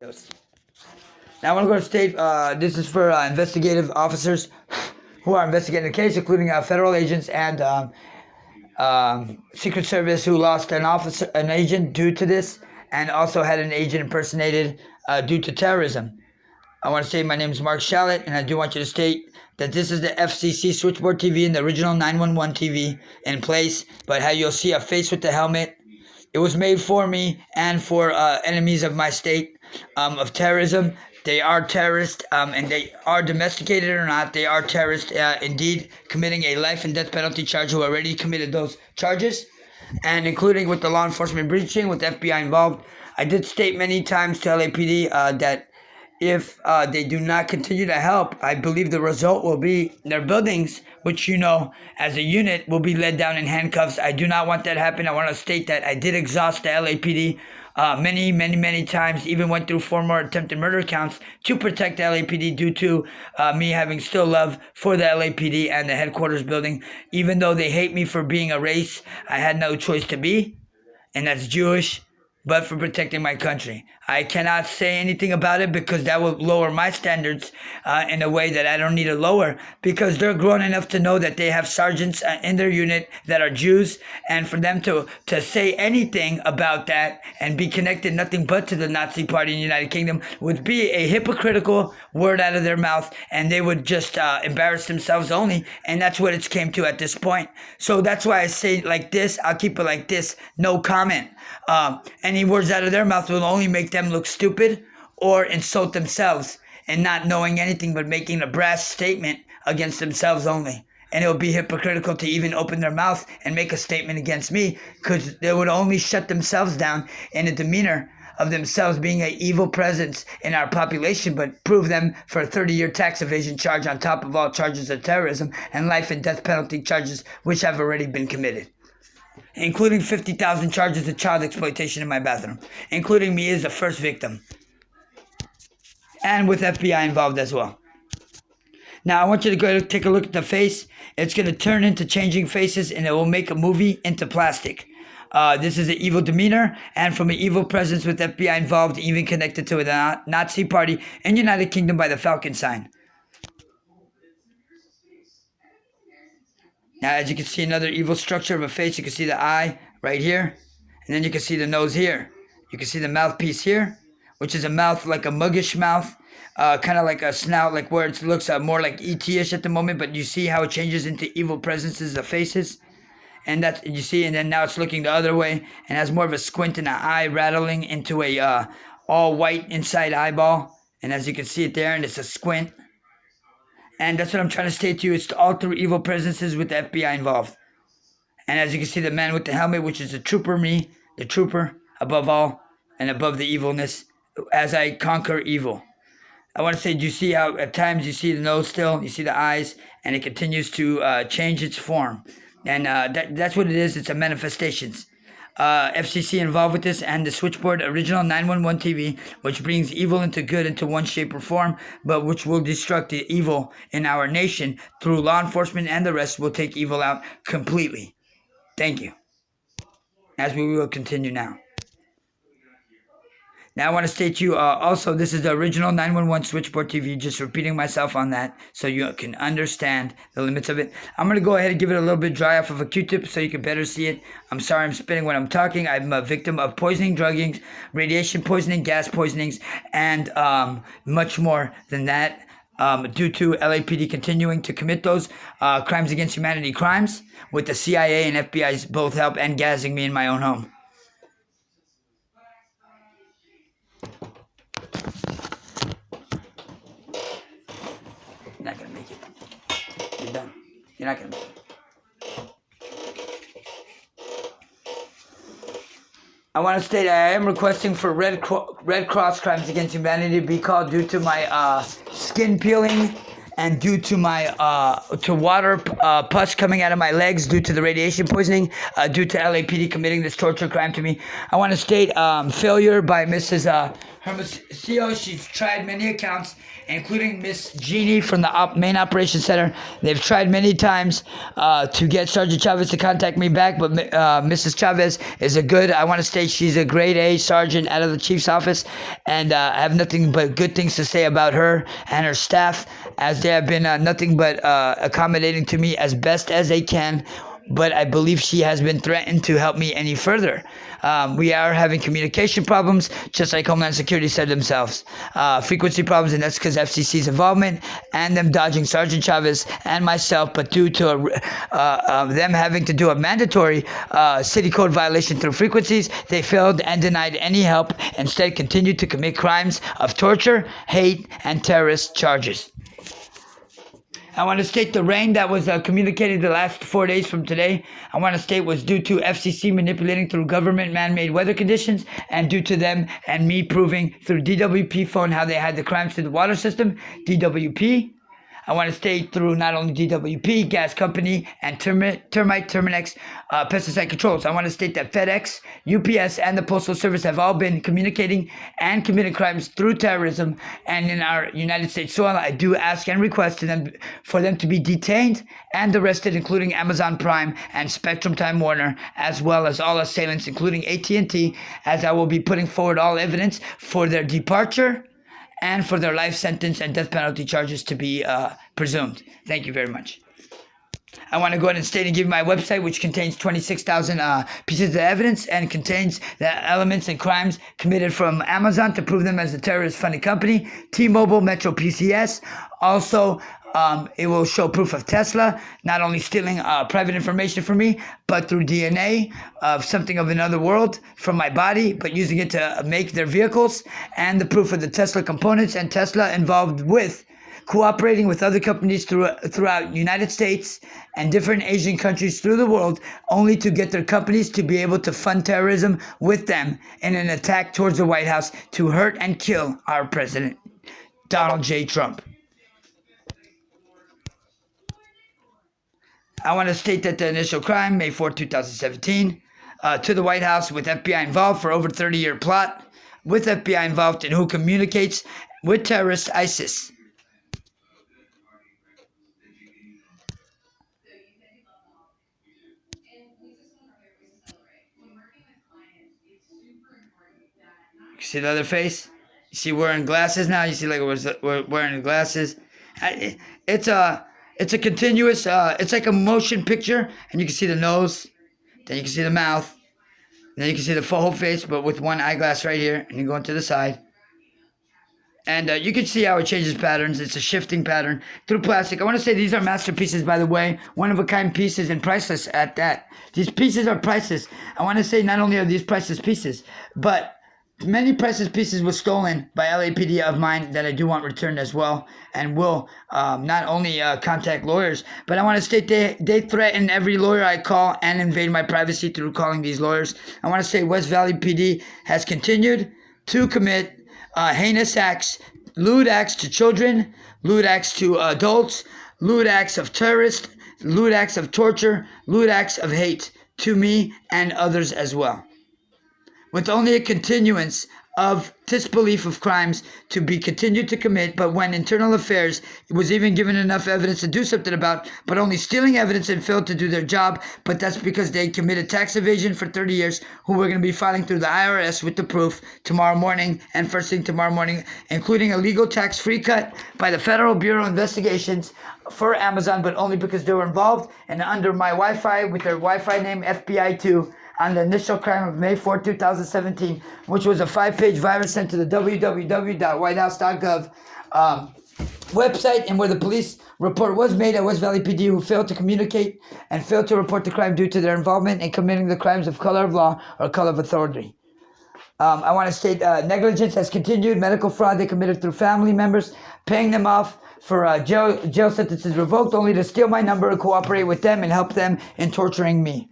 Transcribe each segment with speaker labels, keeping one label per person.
Speaker 1: Yes. Now I want to go to state. This is for investigative officers who are investigating the case, including federal agents and Secret Service who lost an agent due to this, and also had an agent impersonated due to terrorism. I want to say my name is Mark Shallett, and I do want you to state that this is the FCC switchboard TV and the original 911 TV in place, but how you'll see a face with the helmet. It was made for me and for enemies of my state of terrorism. They are terrorists, and they are domesticated or not. They are terrorists, indeed, committing a life and death penalty charge who already committed those charges, and including with the law enforcement breaching, with the FBI involved. I did state many times to LAPD that if they do not continue to help, I believe the result will be their buildings, which as a unit, will be led down in handcuffs. I do not want that to happen. I want to state that I did exhaust the LAPD many times, even went through 4 more attempted murder counts to protect the LAPD due to me having still love for the LAPD and the headquarters building. Even though they hate me for being a race I had no choice to be, and that's Jewish, but for protecting my country. I cannot say anything about it because that will lower my standards in a way that I don't need to lower, because they're grown enough to know that they have sergeants in their unit that are Jews, and for them to say anything about that and be connected nothing but to the Nazi Party in the United Kingdom would be a hypocritical word out of their mouth, and they would just embarrass themselves only, and that's what it's came to at this point. So that's why I say like this. I'll keep it like this, no comment. Any words out of their mouth will only make them look stupid or insult themselves, and not knowing anything but making a brash statement against themselves only. And it would be hypocritical to even open their mouth and make a statement against me, because they would only shut themselves down in a demeanor of themselves being an evil presence in our population, but prove them for a 30-year tax evasion charge on top of all charges of terrorism and life and death penalty charges which have already been committed, including 50,000 charges of child exploitation in my bathroom, including me as the first victim, and with FBI involved as well. Now, I want you to go take a look at the face. It's going to turn into changing faces, and it will make a movie into plastic. This is an evil demeanor, and from an evil presence with FBI involved, even connected to the Nazi Party in the United Kingdom by the Falcon sign. Now, as you can see, another evil structure of a face. You can see the eye right here, and then you can see the nose here. You can see the mouthpiece here, which is a mouth like a muggish mouth, kind of like a snout, like where it looks more like ET-ish at the moment, but you see how it changes into evil presences of faces. And that's, you see, and then now it's looking the other way and has more of a squint and an eye rattling into a all white inside eyeball. And as you can see it there, and it's a squint. And that's what I'm trying to state to you. It's all through evil presences with the FBI involved. And as you can see, the man with the helmet, which is the trooper, me, the trooper, above all, and above the evilness, as I conquer evil. I want to say, do you see how at times you see the nose still, you see the eyes, and it continues to change its form. And that's what it is. It's a manifestations. FCC involved with this, and the switchboard original 911 TV, which brings evil into good into one shape or form, but which will destruct the evil in our nation through law enforcement, and the rest will take evil out completely. Thank you. As we will continue now. Now I want to state to you also, this is the original 911 switchboard TV, just repeating myself on that so you can understand the limits of it. I'm going to go ahead and give it a little bit dry off of a Q-tip so you can better see it. I'm sorry I'm spitting when I'm talking. I'm a victim of poisoning, drugging, radiation poisoning, gas poisonings, and much more than that. Due to LAPD continuing to commit those crimes against humanity crimes with the CIA and FBI's both help, and gassing me in my own home. You're not going to make it. You're done. You're not going to make it. I want to state I am requesting for Red Cross crimes against humanity to be called due to my skin peeling and due to my to water pus coming out of my legs due to the radiation poisoning, due to LAPD committing this torture crime to me. I want to state failure by Mrs. Hermosillo. She's tried many accounts, including Miss Jeannie from the main operations center. They've tried many times to get Sergeant Chavez to contact me back, but Mrs. Chavez is I want to state she's a grade A sergeant out of the chief's office, and I have nothing but good things to say about her and her staff, as they have been nothing but accommodating to me as best as they can. But I believe she has been threatened to help me any further. We are having communication problems, just like Homeland Security said themselves. Frequency problems, and that's because FCC's involvement and them dodging Sergeant Chavez and myself, but due to them having to do a mandatory city code violation through frequencies, they failed and denied any help, instead continued to commit crimes of torture, hate, and terrorist charges. I want to state the rain that was communicated the last 4 days from today. I want to state was due to FCC manipulating through government man-made weather conditions, and due to them and me proving through DWP phone how they had the crimes to the water system, DWP. I want to state through not only DWP, gas company, and Terminex pesticide controls. I want to state that FedEx, UPS, and the Postal Service have all been communicating and committing crimes through terrorism. And in our United States soil, I do ask and request for them to be detained and arrested, including Amazon Prime and Spectrum Time Warner, as well as all assailants, including ATT, as I will be putting forward all evidence for their departure and for their life sentence and death penalty charges to be presumed. Thank you very much. I want to go ahead and state and give you my website, which contains 26,000 pieces of evidence and contains the elements and crimes committed from Amazon to prove them as a terrorist-funded company, T-Mobile, Metro PCS. Also, it will show proof of Tesla not only stealing private information from me, but through DNA of something of another world from my body, but using it to make their vehicles, and the proof of the Tesla components and Tesla involved with cooperating with other companies throughout United States and different Asian countries through the world, only to get their companies to be able to fund terrorism with them in an attack towards the White House to hurt and kill our president, Donald J. Trump. I want to state that the initial crime, May 4, 2017, to the White House with FBI involved for over 30-year plot, with FBI involved in who communicates with terrorist ISIS. You see the other face? You see wearing glasses now? You see like we're wearing glasses? It's a continuous, it's like a motion picture, and you can see the nose, then you can see the mouth, and then you can see the whole face, but with one eyeglass right here, and you go into the side. And you can see how it changes patterns. It's a shifting pattern through plastic. I want to say these are masterpieces, by the way, one-of-a-kind pieces and priceless at that. These pieces are priceless. I want to say not only are these priceless pieces, but many priceless pieces were stolen by LAPD of mine that I do want returned as well, and will not only contact lawyers, but I want to state they threaten every lawyer I call and invade my privacy through calling these lawyers. I want to say West Valley PD has continued to commit heinous acts, lewd acts to children, lewd acts to adults, lewd acts of terrorists, lewd acts of torture, lewd acts of hate to me and others as well, with only a continuance of disbelief of crimes to be continued to commit, but when internal affairs was even given enough evidence to do something about, but only stealing evidence and failed to do their job. But that's because they committed tax evasion for 30 years, who we're going to be filing through the IRS with the proof tomorrow morning and first thing tomorrow morning, including a legal tax-free cut by the Federal Bureau of Investigations for Amazon, but only because they were involved and under my Wi-Fi with their Wi-Fi name FBI2, on the initial crime of May 4, 2017, which was a 5-page virus sent to the www.whitehouse.gov website, and where the police report was made at West Valley PD, who failed to communicate and failed to report the crime due to their involvement in committing the crimes of color of law or color of authority. I want to state negligence has continued. Medical fraud they committed through family members, paying them off for jail sentences revoked, only to steal my number and cooperate with them and help them in torturing me.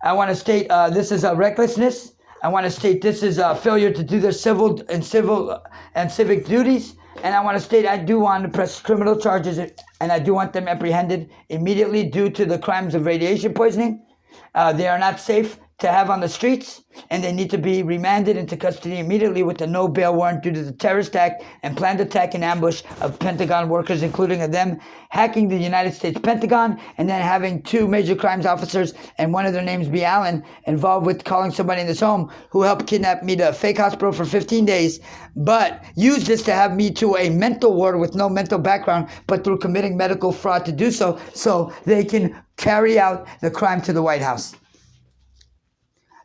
Speaker 1: I want to state this is recklessness. I want to state this is a failure to do their civil and civic duties. And I want to state I do want to press criminal charges, and I do want them apprehended immediately due to the crimes of radiation poisoning. They are not safe to have on the streets, and they need to be remanded into custody immediately with a no bail warrant due to the terrorist act and planned attack and ambush of Pentagon workers, including of them hacking the United States Pentagon and then having 2 major crimes officers, and one of their names be Allen, involved with calling somebody in this home who helped kidnap me to a fake hospital for 15 days, but used this to have me to a mental ward with no mental background, but through committing medical fraud to do so they can carry out the crime to the White House.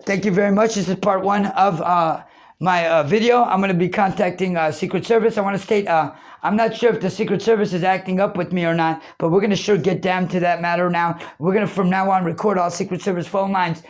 Speaker 1: Thank you very much. This is part 1 of my video. I'm going to be contacting Secret Service. I want to state I'm not sure if the Secret Service is acting up with me or not, but we're going to sure get down to that matter now. We're going to, from now on, record all Secret Service phone lines.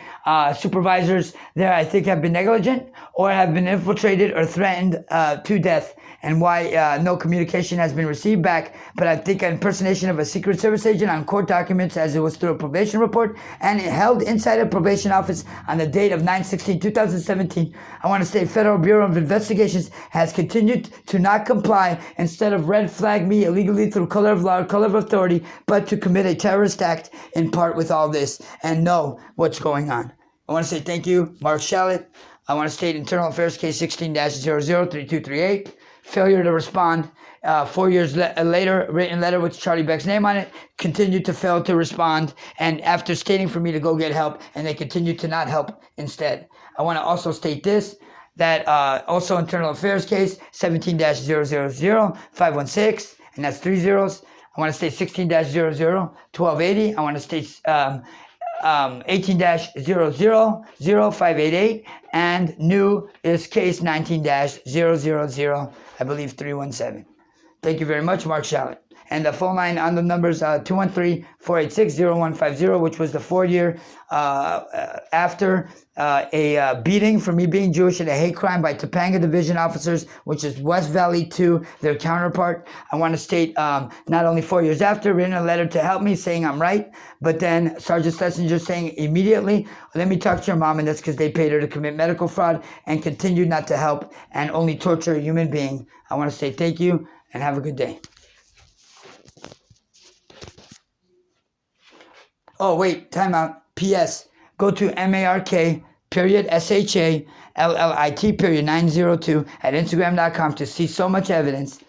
Speaker 1: Supervisors there, I think, have been negligent or have been infiltrated or threatened to death, and why no communication has been received back. But I think an impersonation of a Secret Service agent on court documents, as it was through a probation report, and it held inside a probation office on the date of 9/16/2017. I want to say Federal Bureau of Investigations has continued to not comply, instead of red flag me illegally through color of law, color of authority, but to commit a terrorist act in part with all this and know what's going on. I want to say thank you, Mark Shallett. I want to state Internal Affairs Case 16-003238. Failure to respond. 4 years later, written letter with Charlie Beck's name on it, continued to fail to respond, and after stating for me to go get help, and they continued to not help instead. I want to also state this, that also Internal Affairs Case 17-000-516, and that's 3 zeros. I want to state 16-00-1280. I want to state 18-000-588, and new is case 19-000, I believe 317. Thank you very much, Mark Shallett. And the phone line on the numbers 213-486-0150, which was the 4-year after a beating for me being Jewish and a hate crime by Topanga Division officers, which is West Valley 2, their counterpart. I want to state not only 4 years after, written a letter to help me saying I'm right, but then Sergeant Schlesinger saying immediately, let me talk to your mom, and that's because they paid her to commit medical fraud and continued not to help and only torture a human being. I want to say thank you and have a good day. Oh, wait, timeout. P.S. Go to MARK_SHALLIT 902 to see so much evidence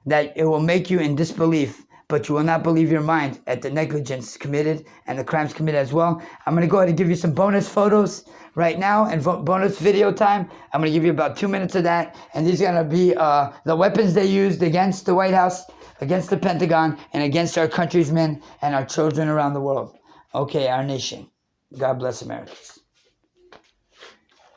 Speaker 1: that it will make you in disbelief, but you will not believe your mind at the negligence committed and the crimes committed as well. I'm going to go ahead and give you some bonus photos right now and bonus video time. I'm going to give you about 2 minutes of that, and these are going to be the weapons they used against the White House, against the Pentagon, and against our country's men and our children around the world. Okay, our nation. God bless Americans.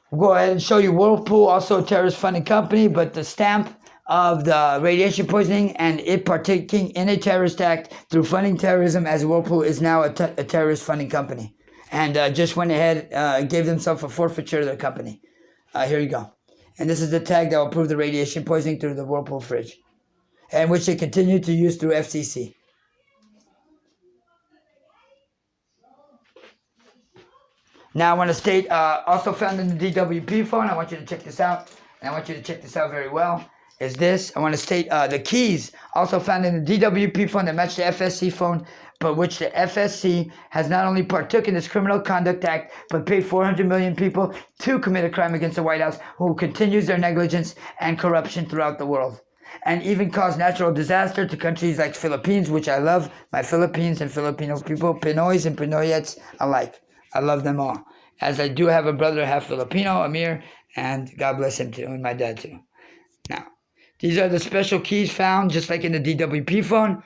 Speaker 1: We'll go ahead and show you Whirlpool, also a terrorist funding company, but the stamp of the radiation poisoning and it partaking in a terrorist act through funding terrorism, as Whirlpool is now a terrorist funding company. And just went ahead, gave themselves a forfeiture to their company. Here you go. And this is the tag that will prove the radiation poisoning through the Whirlpool fridge, and which they continue to use through FCC. Now, I want to state, also found in the DWP phone, I want you to check this out, and I want you to check this out very well, is this. I want to state the keys, also found in the DWP phone that match the FSC phone, but which the FSC has not only partook in this criminal conduct act, but paid 400 million people to commit a crime against the White House, who continues their negligence and corruption throughout the world, and even caused natural disaster to countries like Philippines, which I love, my Philippines and Filipino people, Pinoys and Pinoyettes alike. I love them all, as I do have a brother half Filipino, Amir, and God bless him too, and my dad too. Now, these are the special keys found, just like in the DWP phone,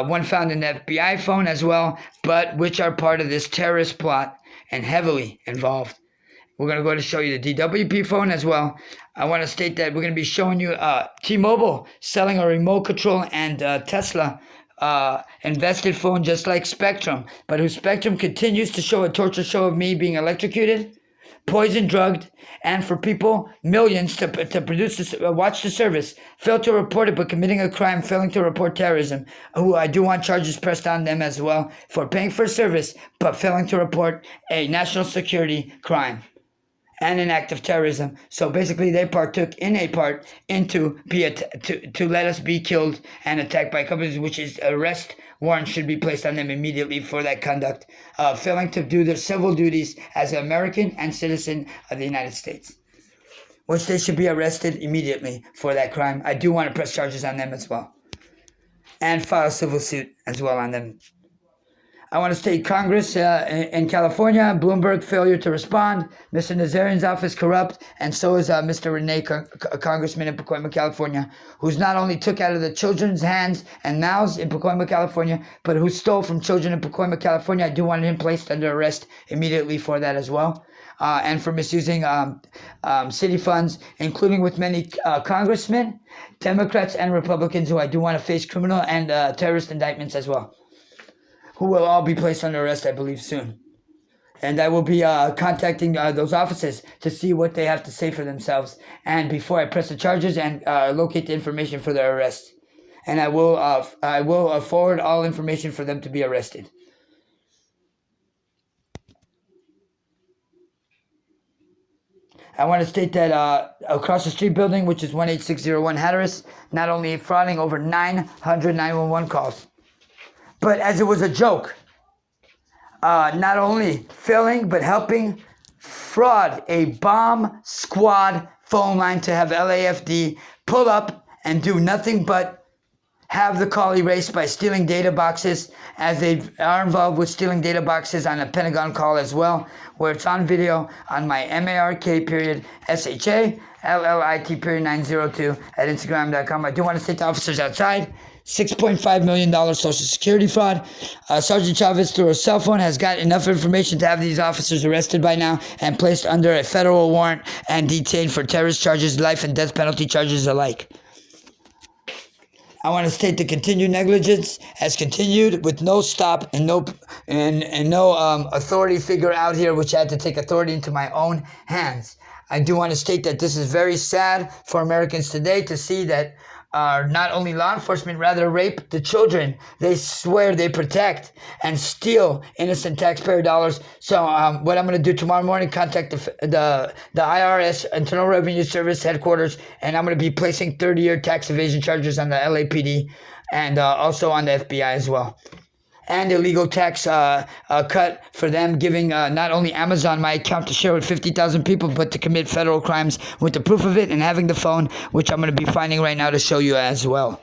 Speaker 1: one found in the FBI phone as well, but which are part of this terrorist plot and heavily involved. We're going to go to show you the DWP phone as well. I want to state that we're going to be showing you T-Mobile selling a remote control and Tesla invested phone, just like Spectrum, but whose Spectrum continues to show a torture show of me being electrocuted, poisoned, drugged, and for people, millions, to produce this, watch the service, failed to report it but committing a crime, failing to report terrorism, who I do want charges pressed on them as well for paying for service but failing to report a national security crime. and an act of terrorism. So basically, they partook in a part into to let us be killed and attacked by companies, which is arrest warrant should be placed on them immediately for that conduct, failing to do their civil duties as an American and citizen of the United States, which they should be arrested immediately for that crime. I do want to press charges on them as well, and file a civil suit as well on them. I want to state Congress in California, Bloomberg failure to respond, Mr. Nazarian's office corrupt, and so is Mr. Rene, Congressman in Pacoima, California, who's not only took out of the children's hands and mouths in Pacoima, California, but who stole from children in Pacoima, California. I do want him placed under arrest immediately for that as well. And for misusing city funds, including with many congressmen, Democrats, and Republicans who I do want to face criminal and terrorist indictments as well, who will all be placed under arrest, I believe, soon. And I will be contacting those officers to see what they have to say for themselves, and before I press the charges and locate the information for their arrest. And I will forward all information for them to be arrested. I want to state that across the street building, which is 18601 Hatteras, not only frauding over 900 911 calls, but as it was a joke, not only failing, but helping fraud a bomb squad phone line to have LAFD pull up and do nothing but have the call erased by stealing data boxes, as they are involved with stealing data boxes on a Pentagon call as well, where it's on video on my MARK_SHALLIT 902 at Instagram.com. I do want to state the officers outside. $6.5 million Social Security fraud. Sergeant Chavez, through his cell phone, has got enough information to have these officers arrested by now and placed under a federal warrant and detained for terrorist charges, life and death penalty charges alike. I want to state the continued negligence has continued with no stop and no authority figure out here, which I had to take authority into my own hands. I do want to state that this is very sad for Americans today to see that not only law enforcement, rather rape the children they swear they protect and steal innocent taxpayer dollars. So what I'm going to do tomorrow morning, contact the IRS, Internal Revenue Service headquarters, and I'm going to be placing 30-year tax evasion charges on the LAPD and also on the FBI as well. And illegal tax cut for them, giving not only Amazon my account to share with 50,000 people, but to commit federal crimes with the proof of it and having the phone, which I'm going to be finding right now to show you as well.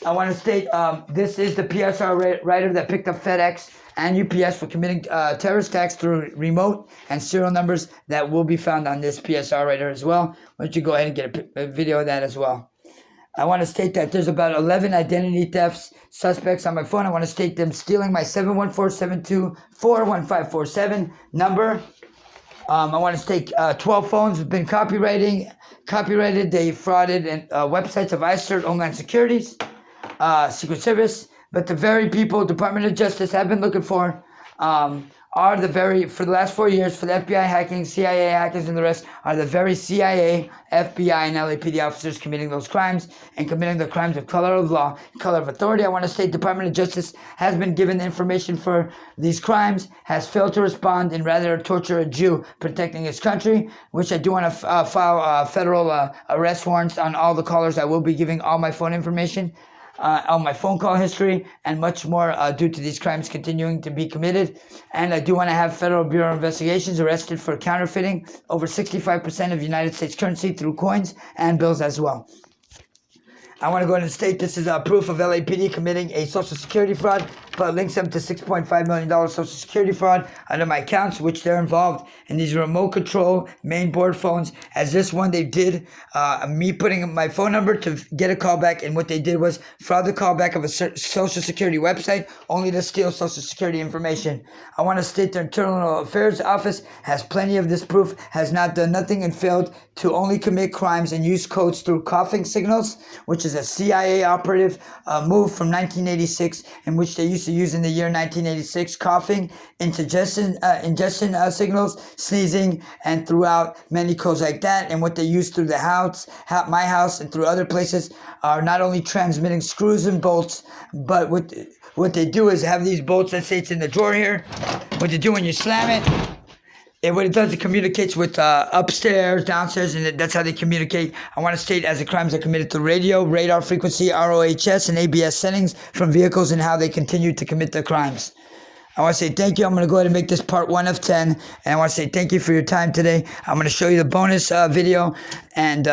Speaker 1: I want to state this is the PSR writer that picked up FedEx and UPS for committing terrorist attacks through remote and serial numbers that will be found on this PSR writer as well. Why don't you go ahead and get a video of that as well. I want to state that there's about 11 identity thefts suspects on my phone. I want to state them stealing my 714-724-1547 number. I want to state 12 phones have been copyrighted. They frauded websites of ICERT, Homeland Securities, Secret Service. But the very people Department of Justice have been looking for for the last 4 years, for the FBI hacking, CIA hackers, and the rest, are the very CIA, FBI, and LAPD officers committing those crimes and committing the crimes of color of law, color of authority. I want to state Department of Justice has been given the information for these crimes, has failed to respond, and rather torture a Jew protecting his country, which I do want to file federal arrest warrants on all the callers. I will be giving all my phone information. On my phone call history and much more due to these crimes continuing to be committed. And I do want to have Federal Bureau of Investigations arrested for counterfeiting over 65% of United States currency through coins and bills as well. I want to go ahead and state this is proof of LAPD committing a Social Security fraud, but links them to $6.5 million Social Security fraud under my accounts, which they're involved in these remote control main board phones. As this one, they did me putting my phone number to get a callback, and what they did was fraud the callback of a Social Security website only to steal Social Security information. I want to state the Internal Affairs Office has plenty of this proof, has not done nothing, and failed to only commit crimes and use codes through coughing signals, which is a CIA operative move from 1986, in which they used to to use in the year 1986, coughing, ingestion signals, sneezing, and throughout many codes like that. And what they use through the house, my house, and through other places are not only transmitting screws and bolts, but what they do is have these bolts, let's say it's in the drawer here. What they do when you slam it, and what it does, it communicates with upstairs, downstairs, and that's how they communicate. I want to state as the crimes are committed through radio, radar frequency, ROHS, and ABS settings from vehicles and how they continue to commit their crimes. I want to say thank you. I'm going to go ahead and make this part 1 of 10. And I want to say thank you for your time today. I'm going to show you the bonus video and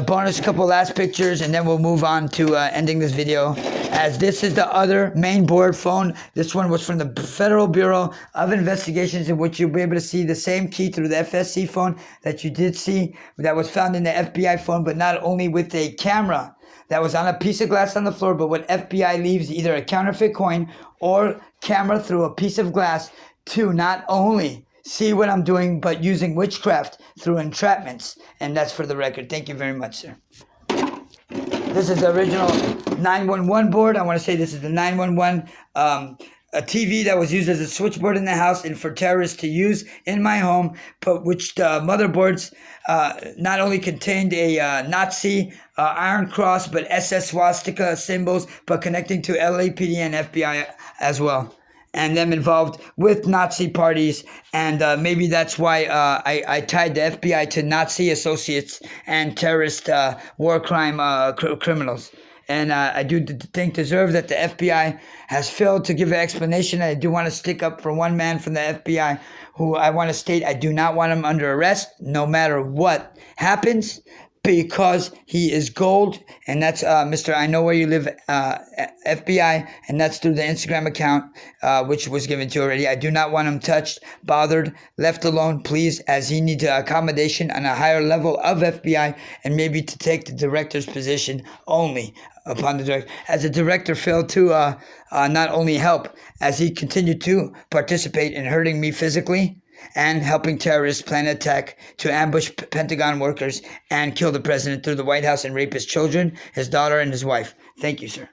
Speaker 1: bonus couple last pictures, and then we'll move on to ending this video. As this is the other main board phone. This one was from the Federal Bureau of Investigations, in which you'll be able to see the same key through the FSC phone that you did see that was found in the FBI phone, but not only with a camera that was on a piece of glass on the floor, but what FBI leaves either a counterfeit coin or camera through a piece of glass to not only see what I'm doing, but using witchcraft through entrapments. And that's for the record. Thank you very much, sir. This is the original 911 board. I want to say this is the 911 a TV that was used as a switchboard in the house and for terrorists to use in my home, but which the motherboards not only contained a Nazi Iron Cross, but SS swastika symbols, but connecting to LAPD and FBI as well, and them involved with Nazi parties. And maybe that's why I tied the FBI to Nazi associates and terrorist war crime criminals. And I do think deserve that the FBI has failed to give an explanation. I do want to stick up for one man from the FBI who I want to state I do not want him under arrest no matter what happens, because he is gold. And that's Mr. I Know Where You Live FBI, and that's through the Instagram account, which was given to you already. I do not want him touched, bothered, left alone, please, as he needs accommodation on a higher level of FBI, and maybe to take the director's position only upon the director, as the director failed to not only help, as he continued to participate in hurting me physically and helping terrorists plan an attack to ambush Pentagon workers and kill the president through the White House and rape his children, his daughter, and his wife. Thank you, sir.